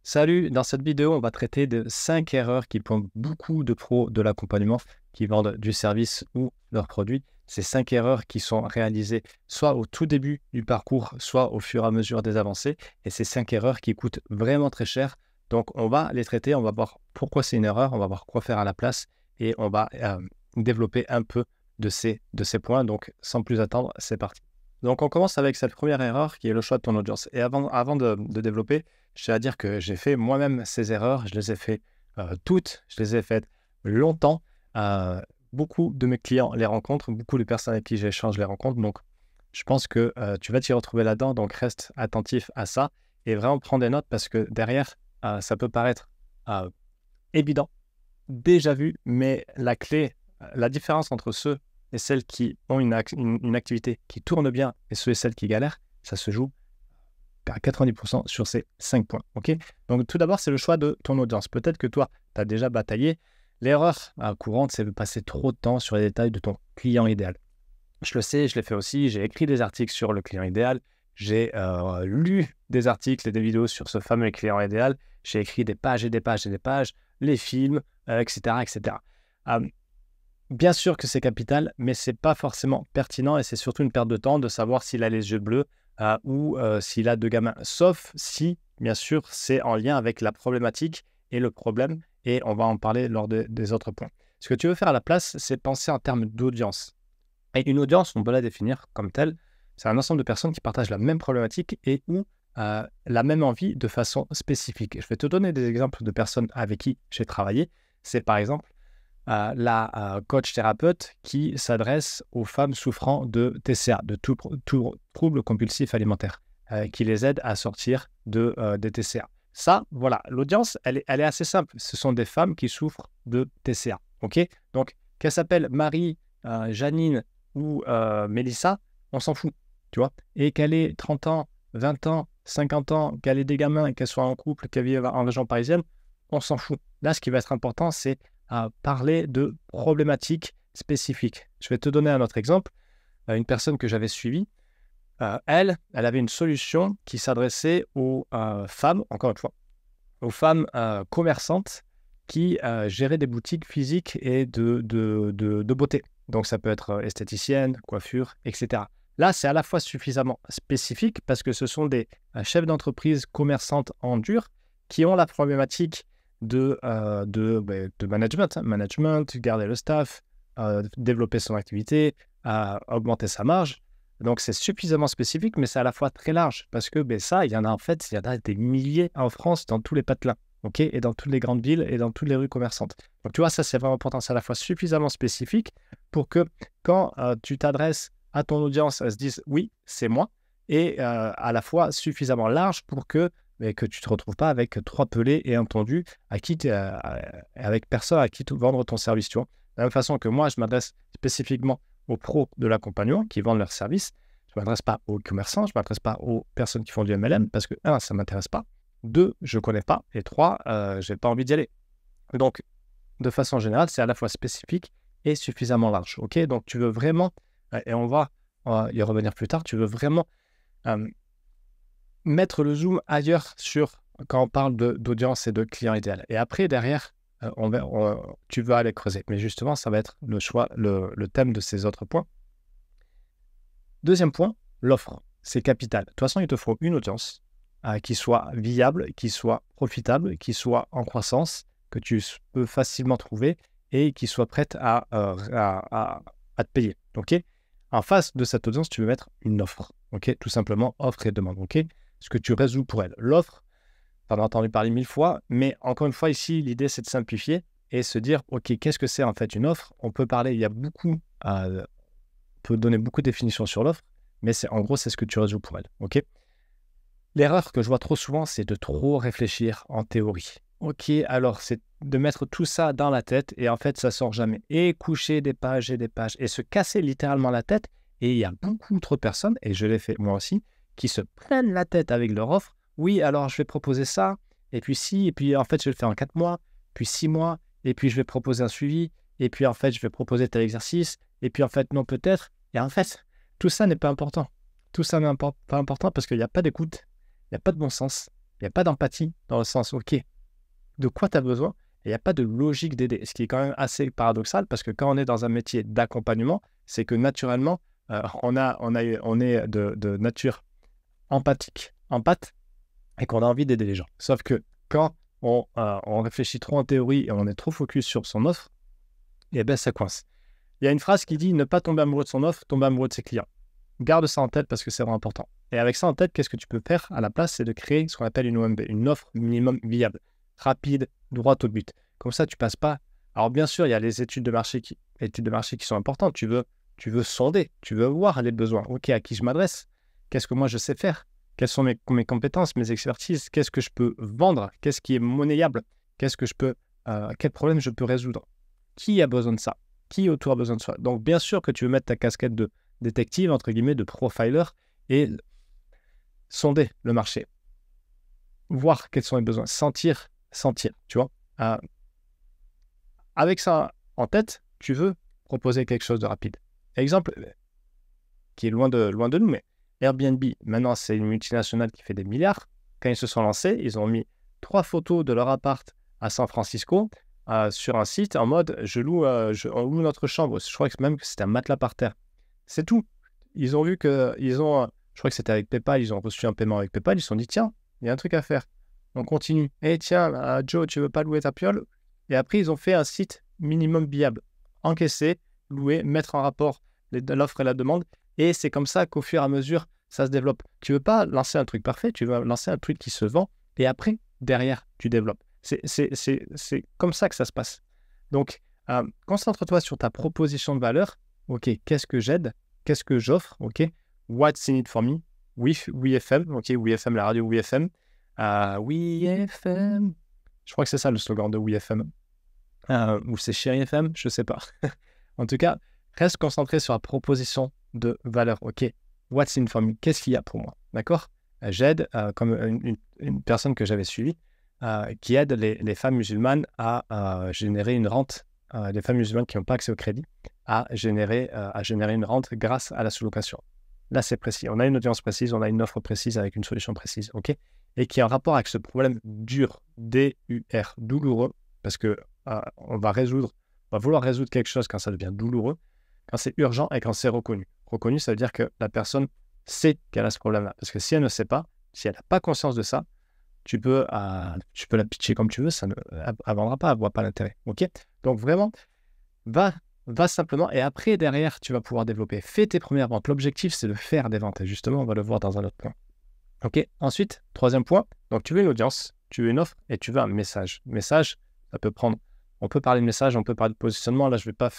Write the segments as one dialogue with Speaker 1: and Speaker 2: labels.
Speaker 1: Salut, dans cette vidéo, on va traiter de 5 erreurs qui plongent beaucoup de pros de l'accompagnement qui vendent du service ou leurs produits. Ces 5 erreurs qui sont réalisées soit au tout début du parcours, soit au fur et à mesure des avancées. Et ces 5 erreurs qui coûtent vraiment très cher. Donc, on va les traiter, on va voir pourquoi c'est une erreur, on va voir quoi faire à la place et on va développer un peu de ces points. Donc, sans plus attendre, c'est parti. Donc, on commence avec cette première erreur qui est le choix de ton audience. Et avant de développer, je tiens à dire que j'ai fait moi-même ces erreurs. Je les ai fait toutes. Je les ai faites longtemps. Beaucoup de mes clients les rencontrent. Beaucoup de personnes avec qui j'échange les rencontrent. Donc, je pense que tu vas t'y retrouver là-dedans. Donc, reste attentif à ça et vraiment prends des notes parce que derrière, ça peut paraître évident, déjà vu, mais la clé, la différence entre ceux et celles qui ont une activité qui tourne bien et ceux et celles qui galèrent, ça se joue à 90% sur ces 5 points. Ok. Donc, tout d'abord, c'est le choix de ton audience. Peut-être que toi, tu as déjà bataillé. L'erreur courante, c'est de passer trop de temps sur les détails de ton client idéal. Je le sais, je l'ai fait aussi. J'ai écrit des articles sur le client idéal. J'ai lu des articles et des vidéos sur ce fameux client idéal. J'ai écrit des pages et des pages et des pages, les films, etc. etc. Bien sûr que c'est capital, mais ce n'est pas forcément pertinent et c'est surtout une perte de temps de savoir s'il a les yeux bleus ou s'il a 2 gamins. Sauf si, bien sûr, c'est en lien avec la problématique et le problème et on va en parler lors des autres points. Ce que tu veux faire à la place, c'est penser en termes d'audience. Et une audience, on peut la définir comme telle, c'est un ensemble de personnes qui partagent la même problématique et ou la même envie de façon spécifique. Je vais te donner des exemples de personnes avec qui j'ai travaillé. C'est par exemple la coach thérapeute qui s'adresse aux femmes souffrant de TCA, de tout trouble compulsif alimentaire, qui les aide à sortir des TCA. Ça, voilà, l'audience, elle est assez simple. Ce sont des femmes qui souffrent de TCA. Ok. Donc, qu'elle s'appelle Marie, Janine ou Mélissa, on s'en fout, tu vois. Et qu'elle ait 30 ans, 20 ans, 50 ans, qu'elle ait des gamins, qu'elle soit en couple, qu'elle vive en région parisienne, on s'en fout. Là, ce qui va être important, c'est à parler de problématiques spécifiques. Je vais te donner un autre exemple. Une personne que j'avais suivie, elle avait une solution qui s'adressait aux femmes, encore une fois, aux femmes commerçantes qui géraient des boutiques physiques et de beauté. Donc, ça peut être esthéticienne, coiffure, etc. Là, c'est à la fois suffisamment spécifique parce que ce sont des chefs d'entreprise commerçantes en dur qui ont la problématique de management, garder le staff, développer son activité, augmenter sa marge. Donc, c'est suffisamment spécifique, mais c'est à la fois très large parce que ça, il y en a des milliers en France dans tous les patelins, ok, et dans toutes les grandes villes et dans toutes les rues commerçantes. Donc, tu vois, ça, c'est vraiment important. C'est à la fois suffisamment spécifique pour que quand tu t'adresses à ton audience, elle se dise « oui, c'est moi », et à la fois suffisamment large pour que tu ne te retrouves pas avec 3 pelés et un tondu avec personne à qui vendre ton service, tu vois. De la même façon que moi, je m'adresse spécifiquement aux pros de l'accompagnement qui vendent leurs services. Je ne m'adresse pas aux commerçants, je ne m'adresse pas aux personnes qui font du MLM parce que, 1, ça ne m'intéresse pas. 2, je ne connais pas. Et 3, je n'ai pas envie d'y aller. Donc, de façon générale, c'est à la fois spécifique et suffisamment large. Ok. Donc, tu veux vraiment, et on va y revenir plus tard, tu veux vraiment mettre le zoom ailleurs quand on parle d'audience et de client idéal. Et après, derrière, tu veux aller creuser. Mais justement, ça va être le choix, le thème de ces autres points. Deuxième point, l'offre. C'est capital. De toute façon, il te faut une audience qui soit viable, qui soit profitable, qui soit en croissance, que tu peux facilement trouver et qui soit prête à te payer. Ok. En face de cette audience, tu veux mettre une offre. Ok. Tout simplement, offre et demande. Ok. Ce que tu résous pour elle. L'offre, tu en as entendu parler 1000 fois, mais encore une fois, ici, l'idée, c'est de simplifier et se dire, OK, qu'est-ce que c'est en fait une offre? On peut parler, on peut donner beaucoup de définitions sur l'offre, mais en gros, c'est ce que tu résous pour elle. OK. L'erreur que je vois trop souvent, c'est de trop réfléchir en théorie. OK, alors c'est de mettre tout ça dans la tête et en fait, ça sort jamais. Et coucher des pages et se casser littéralement la tête. Et il y a beaucoup trop de personnes, et je l'ai fait moi aussi, qui se prennent la tête avec leur offre. Oui, alors je vais proposer ça, et puis si, et puis en fait, je vais le faire en 4 mois, puis 6 mois, et puis je vais proposer un suivi, et puis en fait, je vais proposer tel exercice, et puis en fait, non, peut-être. Et en fait, tout ça n'est pas important. Tout ça n'est pas important parce qu'il n'y a pas d'écoute, il n'y a pas de bon sens, Il n'y a pas d'empathie dans le sens, OK, de quoi tu as besoin? Et il n'y a pas de logique d'aider. Ce qui est quand même assez paradoxal parce que quand on est dans un métier d'accompagnement, c'est que naturellement, on est de nature empathique, et qu'on a envie d'aider les gens. Sauf que quand on réfléchit trop en théorie et on est trop focus sur son offre, et bien ça coince. Il y a une phrase qui dit « Ne pas tomber amoureux de son offre, tomber amoureux de ses clients ». Garde ça en tête parce que c'est vraiment important. Et avec ça en tête, qu'est-ce que tu peux faire à la place? C'est de créer ce qu'on appelle une OMB, une offre minimum viable, rapide, droite au but. Comme ça, tu passes pas... Alors bien sûr, il y a les études de marché qui sont importantes. Tu veux sonder, tu veux voir les besoins. OK, à qui je m'adresse? Qu'est-ce que moi je sais faire? Quelles sont mes compétences, mes expertises? Qu'est-ce que je peux vendre? Qu'est-ce qui est monnayable? Quel problème je peux résoudre? Qui a besoin de ça? Qui autour a besoin de ça? Donc, bien sûr que tu veux mettre ta casquette de détective, entre guillemets, de profiler et sonder le marché. Voir quels sont les besoins. Sentir, tu vois. Avec ça en tête, tu veux proposer quelque chose de rapide. Exemple qui est loin de nous, mais Airbnb, maintenant, c'est une multinationale qui fait des milliards. Quand ils se sont lancés, ils ont mis 3 photos de leur appart à San Francisco sur un site en mode on loue notre chambre. Je crois que même que c'était un matelas par terre. C'est tout. Ils ont vu que je crois que c'était avec PayPal, ils ont reçu un paiement avec PayPal, ils se sont dit tiens, il y a un truc à faire. On continue. Et tiens, Joe, tu veux pas louer ta piole? Et après, ils ont fait un site minimum viable. Encaisser, louer, mettre en rapport l'offre et la demande. Et c'est comme ça qu'au fur et à mesure, ça se développe. Tu veux pas lancer un truc parfait, tu veux lancer un truc qui se vend. Et après, derrière, tu développes. C'est comme ça que ça se passe. Donc, concentre-toi sur ta proposition de valeur. OK, qu'est-ce que j'aide? Qu'est-ce que j'offre? OK, what's in it for me? WeFM, OK, WeFM, la radio WeFM. WeFM. Je crois que c'est ça le slogan de WeFM. Ou c'est Chéri FM, je sais pas. En tout cas, reste concentré sur la proposition de valeur. OK, what's in for me? Qu'est-ce qu'il y a pour moi? D'accord? J'aide, comme une personne que j'avais suivie, qui aide les femmes musulmanes à générer une rente, les femmes musulmanes qui n'ont pas accès au crédit, à générer une rente grâce à la sous-location. Là, c'est précis. On a une audience précise, on a une offre précise avec une solution précise, OK? Et qui est en rapport avec ce problème dur, D-U-R, douloureux, parce que on va vouloir résoudre quelque chose quand ça devient douloureux, quand c'est urgent et quand c'est reconnu. Reconnu, ça veut dire que la personne sait qu'elle a ce problème-là. Parce que si elle ne sait pas, si elle n'a pas conscience de ça, tu peux la pitcher comme tu veux, elle ne vendra pas, elle ne voit pas l'intérêt. OK? Donc vraiment, va simplement et après, derrière, tu vas pouvoir développer. Fais tes premières ventes. L'objectif, c'est de faire des ventes. Et justement, on va le voir dans un autre point. OK? Ensuite, troisième point. Donc, tu veux une audience, tu veux une offre et tu veux un message. Message, ça peut prendre... On peut parler de message, on peut parler de positionnement. Là, je vais pas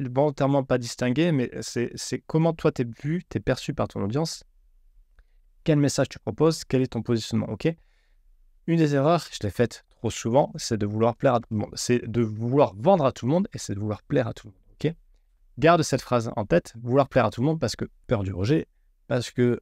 Speaker 1: volontairement pas distinguer, mais c'est comment toi, tu es vu, tu es perçu par ton audience. Quel message tu proposes, quel est ton positionnement, OK? Une des erreurs, je l'ai faite trop souvent, c'est de vouloir plaire à tout le monde. C'est de vouloir vendre à tout le monde et c'est de vouloir plaire à tout le monde, OK? Garde cette phrase en tête, vouloir plaire à tout le monde parce que peur du rejet, parce que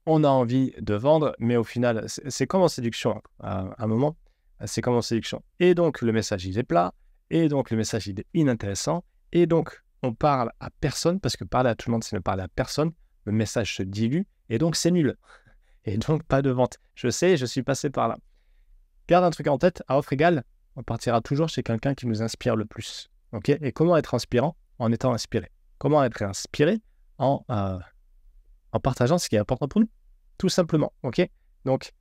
Speaker 1: on a envie de vendre, mais au final, c'est comme en séduction, à un moment, c'est comme en séduction. Et donc, le message, il est plat, et donc, le message, il est inintéressant, et donc, on parle à personne, parce que parler à tout le monde, c'est ne parler à personne, le message se dilue, et donc, c'est nul. Et donc, pas de vente. Je sais, je suis passé par là. Garde un truc en tête, à offre égale, on partira toujours chez quelqu'un qui nous inspire le plus. OK? Et comment être inspirant? En étant inspiré. Comment être inspiré? En partageant ce qui est important pour nous. Tout simplement. OK? Donc,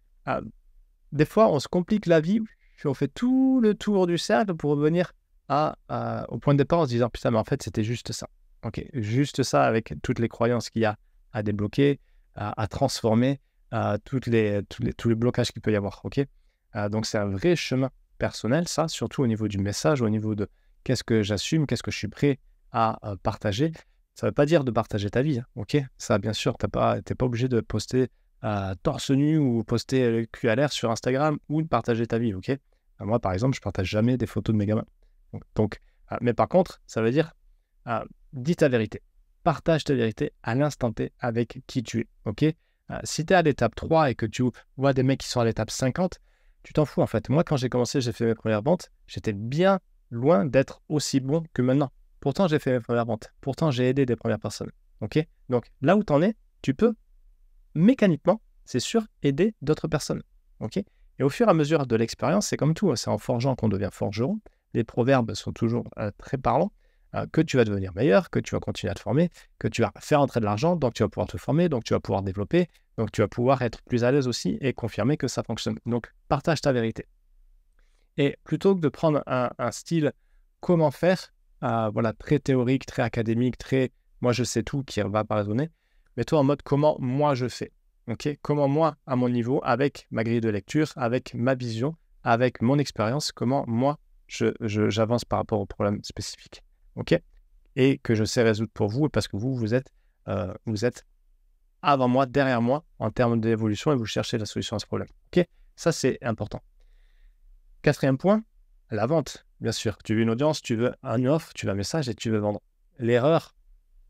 Speaker 1: des fois, on se complique la vie, puis on fait tout le tour du cercle pour revenir au point de départ en se disant « Putain, mais en fait, c'était juste ça. » OK? Juste ça avec toutes les croyances qu'il y a à débloquer, à transformer, tous les blocages qu'il peut y avoir. OK? Donc, c'est un vrai chemin personnel, ça, surtout au niveau du message, au niveau de qu'est-ce que j'assume, qu'est-ce que je suis prêt à partager. Ça ne veut pas dire de partager ta vie, OK? Ça, bien sûr, tu n'es pas obligé de poster torse nu ou poster le cul à l'air sur Instagram ou de partager ta vie, OK? Moi, par exemple, je ne partage jamais des photos de mes gamins. Donc, mais par contre, ça veut dire dis ta vérité. Partage ta vérité à l'instant T avec qui tu es, OK? Si tu es à l'étape 3 et que tu vois des mecs qui sont à l'étape 50, tu t'en fous en fait. Moi, quand j'ai commencé, j'ai fait mes premières ventes, j'étais bien loin d'être aussi bon que maintenant. Pourtant, j'ai fait mes premières ventes. Pourtant, j'ai aidé des premières personnes. OK? Donc, là où tu en es, tu peux mécaniquement c'est sur aider d'autres personnes. Ok. Et au fur et à mesure de l'expérience, c'est comme tout, c'est en forgeant qu'on devient forgeron. Les proverbes sont toujours très parlants, que tu vas devenir meilleur, que tu vas continuer à te former, que tu vas faire entrer de l'argent, donc tu vas pouvoir te former, donc tu vas pouvoir développer, donc tu vas pouvoir être plus à l'aise aussi et confirmer que ça fonctionne. Donc partage ta vérité. Et plutôt que de prendre un style comment faire, voilà, très théorique, très académique, très moi je sais tout qui va pas résonner, mets-toi en mode comment moi je fais. Ok, comment moi, à mon niveau, avec ma grille de lecture, avec ma vision, avec mon expérience, comment moi j'avance par rapport au problème spécifique. Ok, et que je sais résoudre pour vous, parce que vous êtes avant moi, derrière moi, en termes d'évolution, et vous cherchez la solution à ce problème. Ok, ça c'est important. 4e point, la vente. Bien sûr, tu veux une audience, tu veux un offre, tu veux un message et tu veux vendre. L'erreur,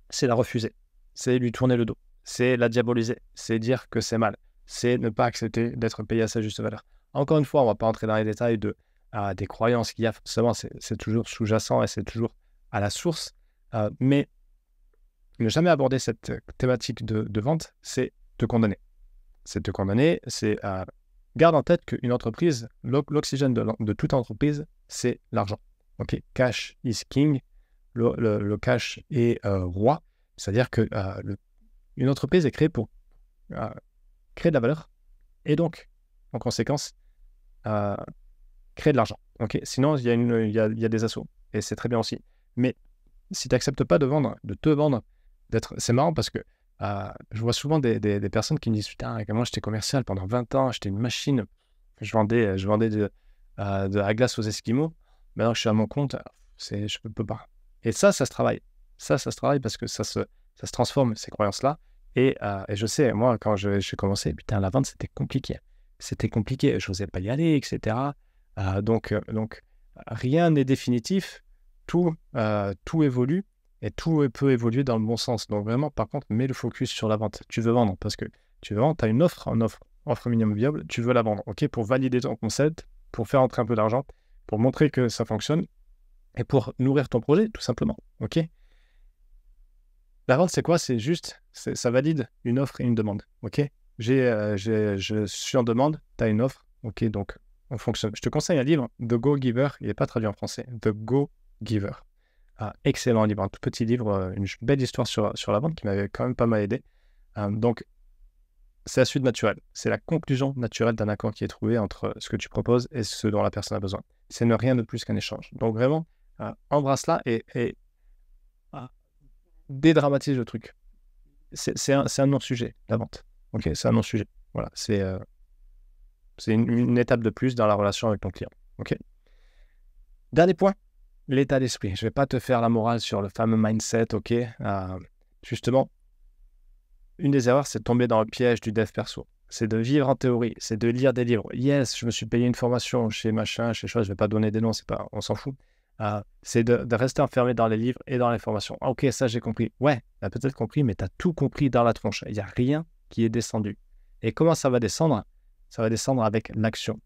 Speaker 1: c'est la refuser, c'est lui tourner le dos, c'est la diaboliser, c'est dire que c'est mal, c'est ne pas accepter d'être payé à sa juste valeur. Encore une fois, on ne va pas entrer dans les détails des croyances qu'il y a, forcément, c'est toujours sous-jacent et c'est toujours à la source, mais ne jamais aborder cette thématique de vente, c'est te condamner. C'est te condamner, c'est garde en tête qu'une entreprise, l'oxygène de toute entreprise, c'est l'argent. Ok, cash is king, le cash est roi, c'est-à-dire que une entreprise est créée pour créer de la valeur et donc, en conséquence, créer de l'argent. Ok, sinon, il y a des assos et c'est très bien aussi. Mais si tu n'acceptes pas de te vendre, c'est marrant parce que je vois souvent des personnes qui me disent putain, moi j'étais commercial pendant 20 ans, j'étais une machine, je vendais de la glace aux Esquimaux. Maintenant que je suis à mon compte, je peux pas. Et ça se travaille. Ça se travaille parce que ça se transforme, ces croyances-là. Et je sais, moi, quand j'ai commencé, putain, la vente, c'était compliqué. C'était compliqué, je n'osais pas y aller, etc. Donc, rien n'est définitif. Tout évolue. Et tout peut évoluer dans le bon sens. Donc vraiment, par contre, mets le focus sur la vente. Tu veux vendre parce que tu veux vendre, tu as une offre minimum viable, tu veux la vendre, ok, pour valider ton concept, pour faire entrer un peu d'argent, pour montrer que ça fonctionne et pour nourrir ton projet, tout simplement, ok. La vente, c'est quoi? C'est juste, ça valide une offre et une demande, ok. Je suis en demande, tu as une offre, ok, donc on fonctionne. Je te conseille un livre, The Go Giver, il n'est pas traduit en français, The Go Giver. Excellent livre, un tout petit livre, une belle histoire sur la vente qui m'avait quand même pas mal aidé. Donc, c'est la suite naturelle. C'est la conclusion naturelle d'un accord qui est trouvé entre ce que tu proposes et ce dont la personne a besoin. C'est ne rien de plus qu'un échange. Donc, vraiment, embrasse-la et dédramatise le truc. C'est un non-sujet, la vente. Ok, c'est un non-sujet. Voilà, c'est une étape de plus dans la relation avec ton client. Ok. Dernier point. L'état d'esprit. Je ne vais pas te faire la morale sur le fameux mindset, ok. Justement, une des erreurs, c'est de tomber dans le piège du dev perso. C'est de vivre en théorie, c'est de lire des livres. Yes, je me suis payé une formation chez machin, chez chose, je ne vais pas donner des noms, on s'en fout. C'est de rester enfermé dans les livres et dans les formations. Ok, ça j'ai compris. Ouais, tu as peut-être compris, mais tu as tout compris dans la tronche. Il n'y a rien qui est descendu. Et comment ça va descendre? Ça va descendre avec l'action.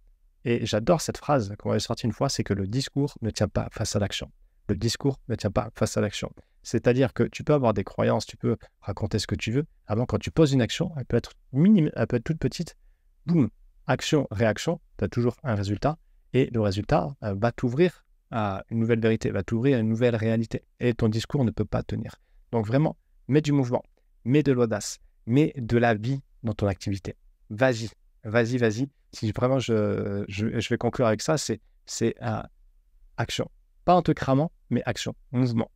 Speaker 1: Et j'adore cette phrase qu'on avait sortie une fois, c'est que le discours ne tient pas face à l'action. Le discours ne tient pas face à l'action. C'est-à-dire que tu peux avoir des croyances, tu peux raconter ce que tu veux. Avant, quand tu poses une action, elle peut être minime, elle peut être toute petite. Boum, action, réaction, tu as toujours un résultat. Et le résultat va t'ouvrir à une nouvelle vérité, va t'ouvrir à une nouvelle réalité. Et ton discours ne peut pas tenir. Donc vraiment, mets du mouvement, mets de l'audace, mets de la vie dans ton activité. Vas-y. Si vraiment je vais conclure avec ça, c'est action. Pas en te cramant, mais action. Mouvement.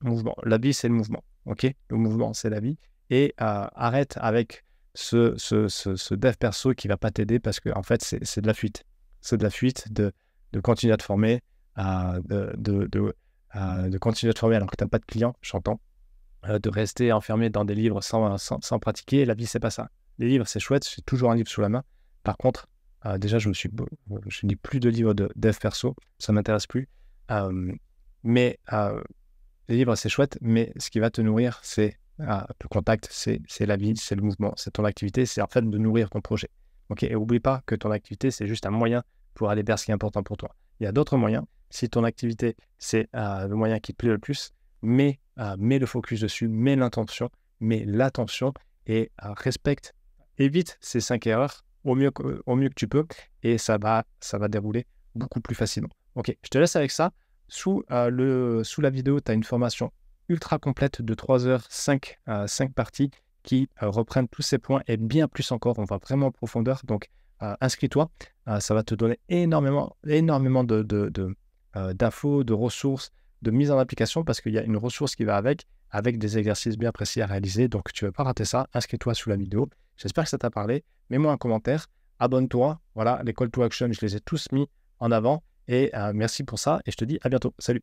Speaker 1: La vie, c'est le mouvement. Ok, le mouvement, c'est la vie. Et arrête avec ce dev perso qui va pas t'aider parce que en fait, c'est de la fuite. C'est de la fuite de continuer à te former, de continuer à te former alors que tu n'as pas de clients, j'entends. De rester enfermé dans des livres sans pratiquer. La vie, c'est pas ça. Les livres, c'est chouette. J'ai toujours un livre sous la main. Par contre, déjà, je lis plus de livres de dev perso. Ça m'intéresse plus. Mais les livres, c'est chouette. Mais ce qui va te nourrir, c'est le contact, c'est la vie, c'est le mouvement, c'est ton activité. C'est en fait de nourrir ton projet. Ok. Et oublie pas que ton activité, c'est juste un moyen pour aller vers ce qui est important pour toi. Il y a d'autres moyens. Si ton activité, c'est le moyen qui te plaît le plus, mets le focus dessus, mets l'intention, mets l'attention et respecte évite ces 5 erreurs au mieux que tu peux et ça va dérouler beaucoup plus facilement. Ok, je te laisse avec ça. Sous la vidéo, tu as une formation ultra complète de 3 heures, 5 parties qui reprennent tous ces points et bien plus encore. On va vraiment en profondeur. Donc, inscris-toi. Ça va te donner énormément d'infos, de ressources, de mise en application parce qu'il y a une ressource qui va avec des exercices bien précis à réaliser. Donc, tu ne veux pas rater ça. Inscris-toi sous la vidéo. J'espère que ça t'a parlé. Mets-moi un commentaire. Abonne-toi. Voilà, les call to action, je les ai tous mis en avant. Et merci pour ça. Et je te dis à bientôt. Salut.